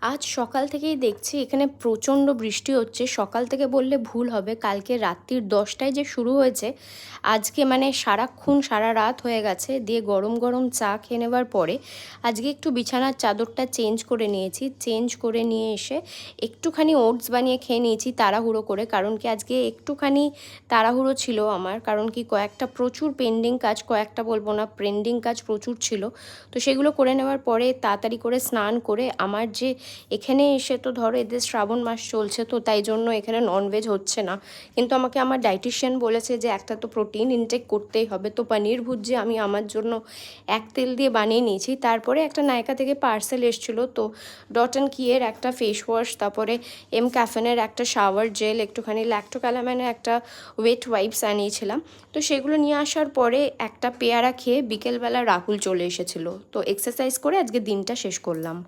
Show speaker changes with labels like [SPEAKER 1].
[SPEAKER 1] আজ সকাল থেকেই দেখছি এখানে প্রচণ্ড বৃষ্টি হচ্ছে। সকাল থেকে বললে ভুল হবে, কালকে রাত্রির 10টায় যে শুরু হয়েছে, আজকে মানে সারাক্ষণ সারা রাত হয়ে গেছে। দিয়ে গরম গরম চা খেয়ে নেবার পরে আজকে একটু বিছানার চাদরটা চেঞ্জ করে নিয়েছি। চেঞ্জ করে নিয়ে এসে একটুখানি ওটস বানিয়ে খেয়ে নিয়েছি তাড়াহুড়ো করে, কারণ কি আজকে একটুখানি তাড়াহুড়ো ছিল আমার, কারণ কি কয়েকটা প্রচুর পেন্ডিং কাজ, কয়েকটা বলবো না, পেন্ডিং কাজ প্রচুর ছিল। তো সেগুলো করে নেওয়ার পরে তাড়াতাড়ি করে স্নান করে আমার যে এখানে এসে তো ধরো এদের শ্রাবণ মাস চলছে, তো তাই জন্য এখানে ননভেজ হচ্ছে না, কিন্তু আমাকে আমার ডাইটিশিয়ান বলেছে যে একটা তো প্রোটিন ইনটেক করতেই হবে। তো পনির ভুজি আমি আমার জন্য এক তেল দিয়ে বানিয়ে নিয়েছি। তারপরে একটা নায়কা থেকে পার্সেল এসেছিলো, তো ডট অ্যান্ড কিয়ের একটা ফেস ওয়াশ, তারপরে এম ক্যাফেনের একটা শাওয়ার জেল, একটুখানি ল্যাক্টোক্যালাম্যানের একটা ওয়েট ওয়াইপস আনিয়েছিলাম। তো সেগুলো নিয়ে আসার পরে একটা পেয়ারা খেয়ে বিকেলবেলা রাহুল চলে এসেছিলো, তো এক্সারসাইজ করে আজকে দিনটা শেষ করলাম।